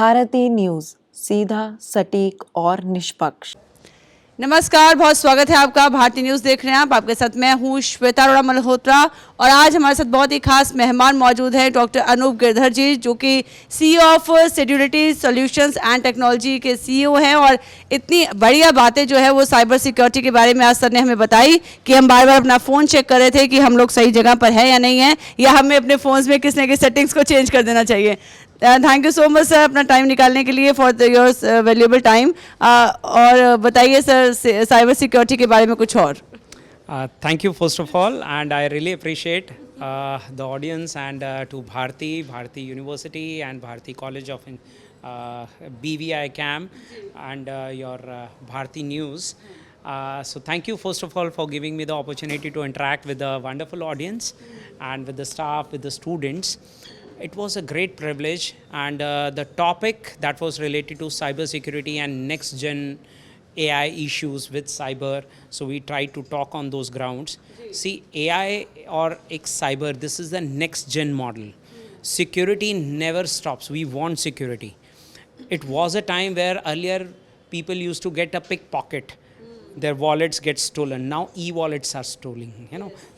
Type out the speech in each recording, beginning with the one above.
Bharti news, सीधा, सटीक और निष्पक्ष। नमस्कार, बहुत स्वागत है आपका। भारतीय न्यूज़ देख रहे हैं आप। आपके साथ मैं हूं श्वेता अरोड़ा मल्होत्रा और आज हमारे साथ बहुत ही खास मेहमान मौजूद हैं, डॉक्टर अनूप गिरधर जी, जो कि CEO of security solutions and technology के सीईओ हैं। और इतनी बढ़िया बातें जो है वो साइबर सिक्योरिटी के बारे में आज सर ने हमें बताई कि हम बार बार अपना फ़ोन चेक कर रहे थे कि हम लोग सही जगह पर हैं या नहीं है, या हमें अपने फ़ोन्स में किस न किस सेटिंग्स को चेंज कर देना चाहिए। Thank you so much sir, अपना टाइम निकालने के लिए, फॉर योर वैल्यूएबल टाइम। और बताइए सर, साइबर सिक्योरिटी के बारे में कुछ और। Thank you first of all, and I really appreciate the audience and to Bharati University and Bharati College of BVI CAM and your Bharati News. So thank you first of all for giving me the opportunity to interact with the wonderful audience and with the staff, with the students. It was a great privilege, and the topic that was related to cybersecurity and next gen AI issues with cyber. So we tried to talk on those grounds. See, AI or cyber, this is the next gen model. Security never stops. We want security. It was a time where earlier people used to get a pickpocket. Their wallets get stolen. Now e-wallets are stolen,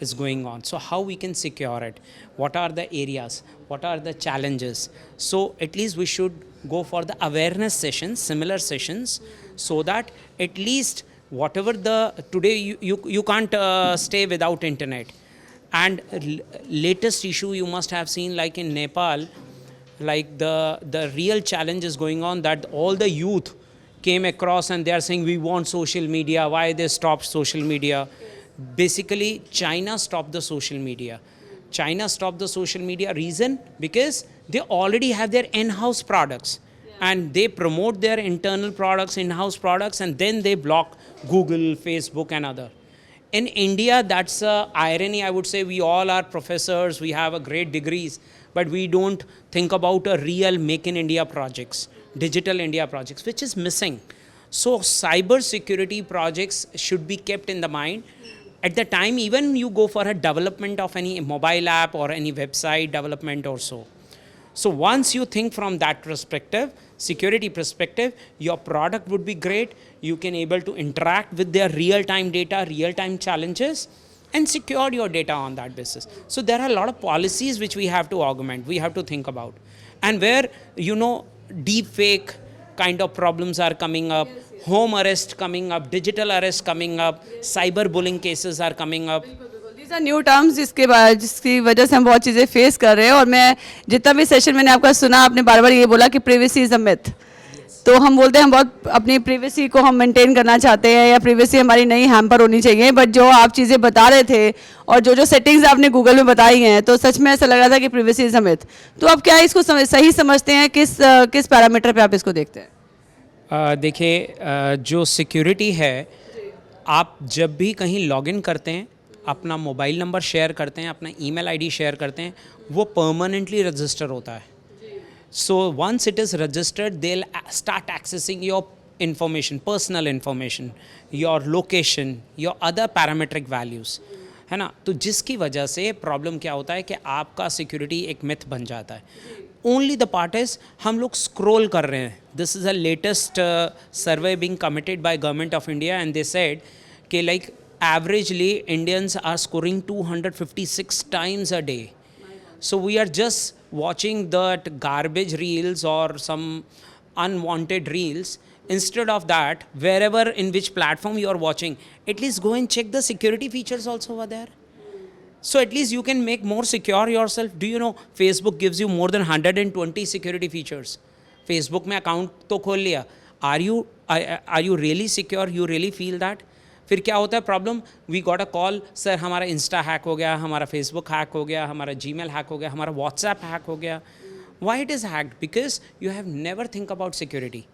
it's going on. So how we can secure it? What are the areas? What are the challenges? So at least we should go for the awareness sessions, similar sessions, so that at least whatever today you can't stay without internet. And latest issue you must have seen, like in Nepal, like the real challenge is going on, that all the youth came across and they are saying we want social media. Why they stopped social media? Basically, China stopped the social media. China stopped the social media. Reason? Because they already have their in-house products, and they promote their internal products, in-house products, and then they block Google, Facebook and other. In India, that's a irony. I would say we all are professors, we have a great degrees, but we don't think about a real Make in India projects, Digital India projects, which is missing. So cyber security projects should be kept in the mind. At the time, even you go for a development of any mobile app or any website development or so. So once you think from that perspective, security perspective, your product would be great. You can able to interact with their real-time data, real-time challenges, and secure your data on that basis. So there are a lot of policies which we have to augment, we have to think about. And where, deep fake kind of problems are coming up, home arrest coming up, digital arrest coming up, cyber bullying cases are coming up. These are new terms जिसकी वजह से हम बहुत चीज़ें face कर रहे हैं। और मैं जितना भी सेशन मैंने आपका सुना, आपने बार बार ये बोला कि प्रिवेसी इज़ अ मिथ। तो हम बोलते हैं हम बहुत अपनी प्रिवेसी को हम मेंटेन करना चाहते हैं, या प्रिवेसी हमारी नहीं हैम्पर होनी चाहिए। बट जो आप चीज़ें बता रहे थे और जो सेटिंग्स आपने गूगल में बताई हैं, तो सच में ऐसा लग रहा था कि प्रिवेसी इज़ अ मिथ। तो आप क्या इसको सही समझते हैं? किस पैरामीटर पे आप इसको देखते हैं? देखिए, जो सिक्योरिटी है, आप जब भी कहीं लॉगिन करते हैं, अपना मोबाइल नंबर शेयर करते हैं, अपना ईमेल आईडी शेयर करते हैं, वो परमानेंटली रजिस्टर होता है. So once it is registered, they'll start accessing your information, personal information, your location, your other parametric values, है ना. तो जिसकी वजह से प्रॉब्लम क्या होता है कि आपका सिक्योरिटी एक मिथ बन जाता है. ओनली द पार्ट इज हम लोग स्क्रॉल कर रहे हैं. This is a latest survey being committed by government of India and they said कि like averagely Indians are scoring 256 times a day. So we are just watching that garbage reels or some unwanted reels. Instead of that, wherever in which platform you are watching, at least go and check the security features also over there. So at least you can make more secure yourself. Do you know Facebook gives you more than 120 security features? Facebook में account तो खोल लिया. Are you really secure? You really feel that? फिर क्या होता है problem? We got a call, sir हमारा insta hack हो गया, हमारा फेसबुक हैक हो गया, हमारा जीमेल हैक हो गया, हमारा व्हाट्सएप हैक हो गया. Why it is hacked? Because you have never think about security.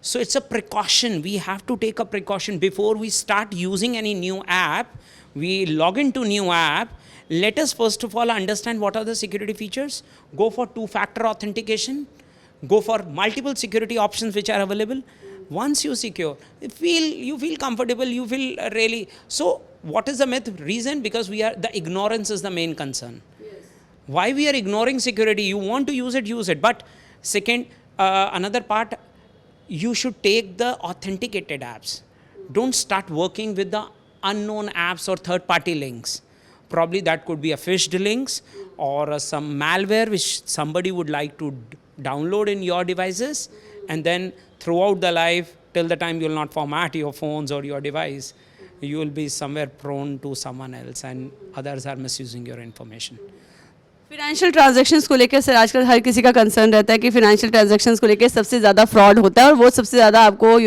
So it's a precaution. We have to take a precaution before we start using any new app. We log into new app. Let us first of all understand what are the security features. Go for two-factor authentication. Go for multiple security options which are available. Once you secure, you feel comfortable. You feel really. So what is the myth? Reason? Because the ignorance is the main concern. Yes. Why we are ignoring security? You want to use it, use it. But second, another part, you should take the authenticated apps. Don't start working with the unknown apps or third party links. Probably that could be a phished links or some malware which somebody would like to download in your devices, and then throughout the life till the time you will not format your phones or your device, you will be somewhere prone to someone else and others are misusing your information. Financial transactions को लेकर sir आजकल हर किसी का concern रहता है कि financial transactions को लेकर सबसे ज़्यादा फ्रॉड होता है और वो सबसे ज़्यादा आपको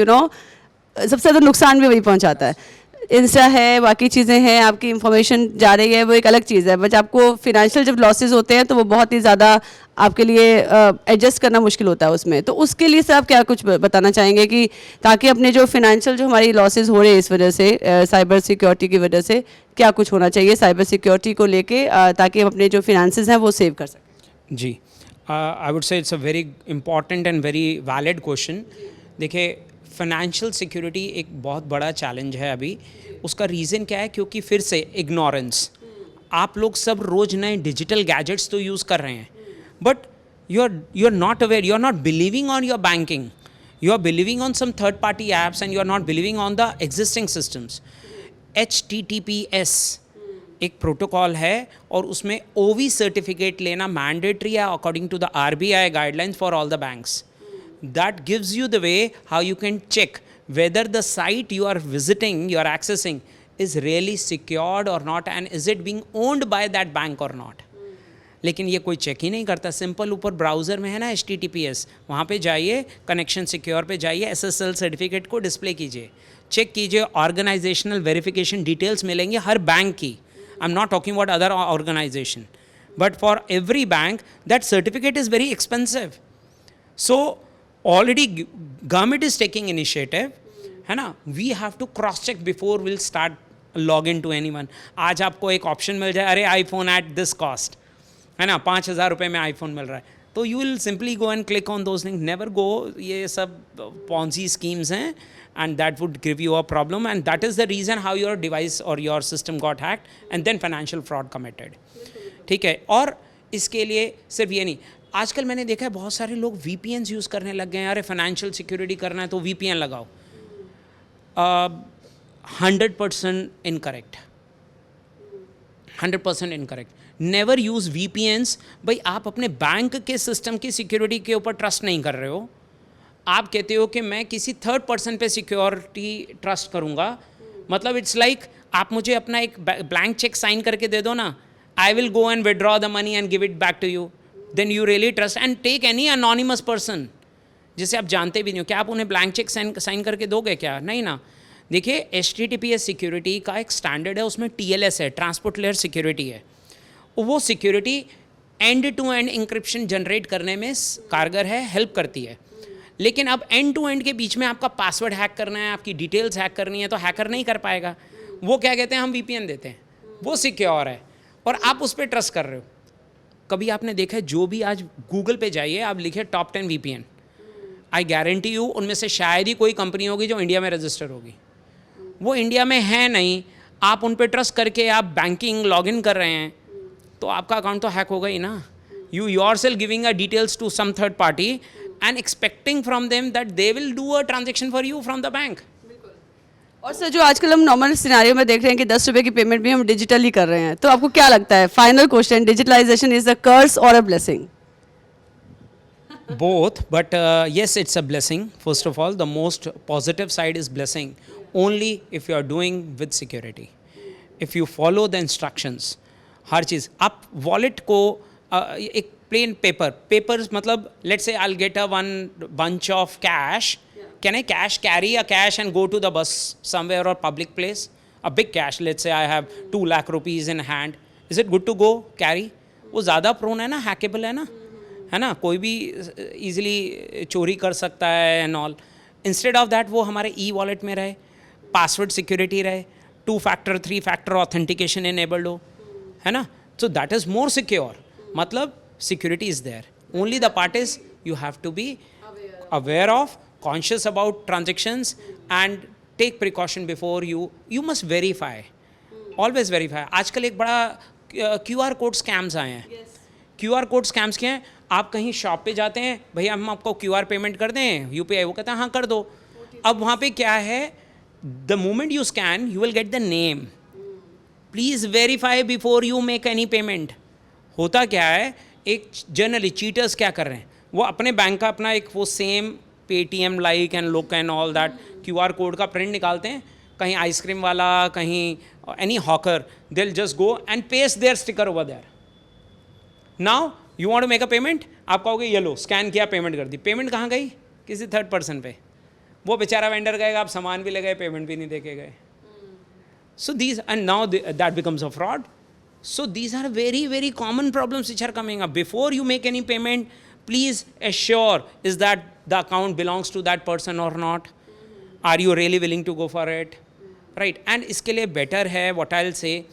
सबसे ज़्यादा नुकसान भी वही पहुंचाता है। इंस्टा है, बाकी चीज़ें हैं, आपकी इंफॉर्मेशन जा रही है, वो एक अलग चीज़ है, बट आपको फिनेंशियल जब लॉसेज होते हैं तो वो बहुत ही ज़्यादा आपके लिए एडजस्ट करना मुश्किल होता है उसमें। तो उसके लिए सर आप क्या कुछ बताना चाहेंगे कि ताकि अपने जो फिनेंशियल जो हमारी लॉसेज हो रहे हैं इस वजह से साइबर सिक्योरिटी की वजह से, क्या कुछ होना चाहिए साइबर सिक्योरिटी को लेके ताकि हम अपने जो फिनेंसेस हैं वो सेव कर सकें? जी, I would say it's a very important and very valid question. देखिए, फाइनेंशियल सिक्योरिटी एक बहुत बड़ा चैलेंज है अभी। उसका रीज़न क्या है? क्योंकि फिर से इग्नोरेंस। आप लोग सब रोज़ नए डिजिटल गैजेट्स तो यूज़ कर रहे हैं, but you are not aware, you are not believing on your banking, you are believing on some third party apps and you are not believing on the existing systems. HTTPS एक protocol है और उसमें OV certificate लेना mandatory है according to the RBI guidelines for all the banks. That gives you the way how you can check whether the site you are visiting, you are accessing is really secured or not and is it being owned by that bank or not. लेकिन ये कोई check ही नहीं करता. Simple ऊपर browser में है ना HTTPS, वहाँ पे जाइए, कनेक्शन सिक्योर पे जाइए, SSL सर्टिफिकेट को डिस्प्ले कीजिए, चेक कीजिए, ऑर्गेनाइजेशनल वेरिफिकेशन डिटेल्स मिलेंगे हर बैंक की. I am not talking about other organization, but for every bank that certificate is very expensive. So already government is taking initiative, है ना. We have to cross check before will start log in to anyone. आज आपको एक option मिल जाए, अरे iPhone at this cost, है ना, 5,000 रुपये में आईफोन मिल रहा है, तो you will simply go and click on those things. Never go. ये सब पॉन्जी स्कीम्स हैं and that would give you a problem, and that is the reason how your device or your system got hacked and then financial fraud committed. ठीक है. और इसके लिए सिर्फ ये नहीं, आजकल मैंने देखा है बहुत सारे लोग VPNs यूज़ करने लग गए हैं. अरे फाइनेंशियल सिक्योरिटी करना है तो VPN लगाओ. 100% incorrect, 100% incorrect. Never use VPNs. भाई आप अपने बैंक के सिस्टम की सिक्योरिटी के ऊपर ट्रस्ट नहीं कर रहे हो. आप कहते हो कि मैं किसी थर्ड पर्सन पे सिक्योरिटी ट्रस्ट करूँगा. मतलब इट्स लाइक आप मुझे अपना एक ब्लैंक चेक साइन करके दे दो ना, I will go and withdraw the money and give it back to you. Then you really trust and take any anonymous person जिसे आप जानते भी नहीं हो. क्या आप उन्हें ब्लैंक चेक साइन करके दोगे? क्या नहीं ना. देखिए, HTTPS सिक्योरिटी का एक स्टैंडर्ड है, उसमें TLS है, ट्रांसपोर्ट लेयर सिक्योरिटी है. वो security end to end encryption generate करने में कारगर है, हेल्प करती है. लेकिन अब एंड टू एंड के बीच में आपका पासवर्ड हैक करना है, आपकी डिटेल्स हैक करनी है, तो हैकर नहीं कर पाएगा. वो क्या कहते हैं, हम VPN देते हैं, वो सिक्योर है और आप उस पर ट्रस्ट कर रहे हो. कभी आपने देखा है, जो भी आज गूगल पे जाइए, आप लिखे top 10 VPN, I guarantee you उनमें से शायद ही कोई कंपनी होगी जो इंडिया में रजिस्टर होगी. वो इंडिया में है नहीं. आप उन पर ट्रस्ट करके आप बैंकिंग लॉगिन कर रहे हैं तो आपका अकाउंट तो हैक होगा ही ना. You yourself giving a details to some third party and expecting from them that they will do a transaction for you from the bank. और सर, जो आजकल हम नॉर्मल सिनेरियो में देख रहे हैं कि 10 रुपये की पेमेंट भी हम डिजिटली कर रहे हैं, तो आपको क्या लगता है, final question, digitalization is a curse और a blessing? Both, but yes, it's a blessing. First of all, the most positive side is blessing only if you are doing with security. If you follow the instructions, हर चीज़. आप wallet को एक plain papers मतलब let's say I'll get a one bunch of cash. Can I carry a cash and go to the bus somewhere or public place? A big cash, let's say I have 2 lakh rupees in hand. Is it good to go carry? वो ज़्यादा prone है ना, hackable है ना, है ना, कोई भी easily चोरी कर सकता है and all. Instead of that वो हमारे e-wallet में रहे, password security रहे, 2-factor 3-factor authentication enabled हो, है ना. So that is more secure. मतलब security is there. Only the part is you have to be aware of, conscious about transactions and take precaution before you must verify. Always verify. आजकल एक बड़ा QR code scams आए हैं. QR code scams क्या हैं? आप कहीं shop पे जाते हैं, भैया हम आपको QR पेमेंट कर दें, UPI, वो कहता है हाँ कर दो। अब वहाँ पे क्या है, the moment you scan you will get the name, please verify before you make any payment. होता क्या है, एक जनरली चीटर्स क्या कर रहे हैं, वो अपने बैंक का अपना एक वो same Paytm like and look and all that QR code का प्रिंट निकालते हैं, कहीं आइसक्रीम वाला, कहीं any hawker, they will just go and paste their sticker over there. Now you want to make a payment, आप कहोगे ये लो scan किया, पेमेंट कर दी, पेमेंट कहाँ गई, किसी थर्ड पर्सन पे, वो बेचारा वेंडर गएगा, आप सामान भी ले गए, पेमेंट भी नहीं दे के गए। So these, and now that becomes a fraud. So these are very common problems which are coming up. Before you make any payment, please assure, is that the account belongs to that person or not? Are you really willing to go for it? Right? And iske liye better hai, what I'll say,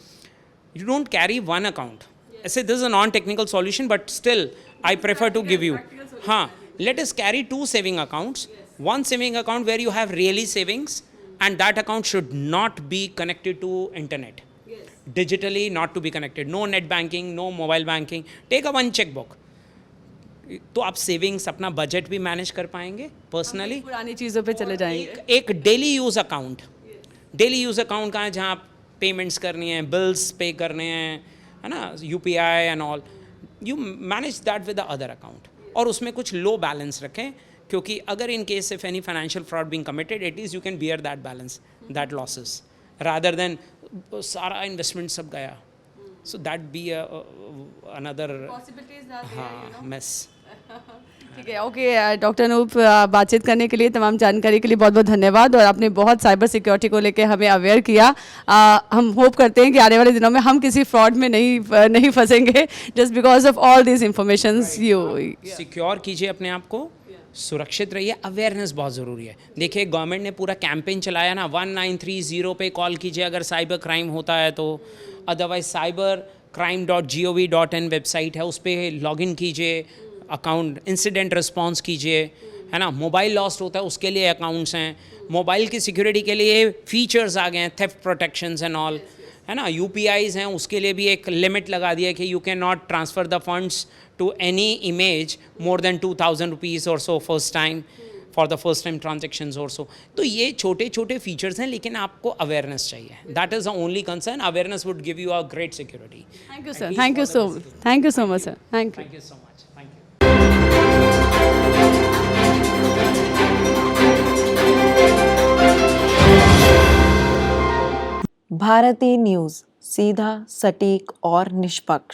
you don't carry one account. I say this is a non-technical solution, but still I prefer to give you. Let us carry 2 saving accounts. One saving account where you have really savings, and that account should not be connected to internet. Digitally not to be connected. No net banking, no mobile banking. Take a one checkbook. तो आप savings, अपना budget भी manage कर पाएंगे personally. पुरानी चीज़ों पे चले जाएंगे। एक daily use account, daily use account कहाँ है, जहाँ आप पेमेंट्स करनी है, बिल्स पे करने हैं, है ना, UPI and all, you manage that with the other account. और उसमें कुछ लो बैलेंस रखें, क्योंकि अगर in case if any financial fraud being committed, at least you can bear that balance, that losses, rather than सारा इन्वेस्टमेंट सब गया। So that be another mess. ठीक है, ओके डॉक्टर अनूप, बातचीत करने के लिए, तमाम जानकारी के लिए बहुत बहुत धन्यवाद। और आपने बहुत साइबर सिक्योरिटी को लेकर हमें अवेयर किया। हम होप करते हैं कि आने वाले दिनों में हम किसी फ्रॉड में नहीं फंसेंगे, just because of all this information. Secure कीजिए अपने आप को, सुरक्षित रहिए, अवेयरनेस बहुत ज़रूरी है। देखिए गवर्नमेंट ने पूरा कैंपेन चलाया ना, 1930 पे कॉल कीजिए अगर साइबर क्राइम होता है तो, अदरवाइज cybercrime.gov.in वेबसाइट है, उस पर लॉगिन कीजिए, अकाउंट इंसिडेंट रिस्पॉन्स कीजिए, है ना। मोबाइल लॉस्ट होता है उसके लिए अकाउंट्स हैं, मोबाइल की सिक्योरिटी के लिए फीचर्स आ गए हैं, थेफ्ट प्रोटेक्शंस एंड ऑल, है ना। UPIs हैं, उसके लिए भी एक लिमिट लगा दिया कि you can not transfer the funds to any image more than 2000 rupees और so first time, for the first time transactions और सो। तो ये छोटे छोटे फीचर्स हैं, लेकिन आपको अवेयरनेस चाहिए, that is the only concern. Awareness would give you a great security. Thank you sir, thank you so much sir, thank you. Thank you so much, thank you. Bharti news, सीधा, सटीक और निष्पक्ष।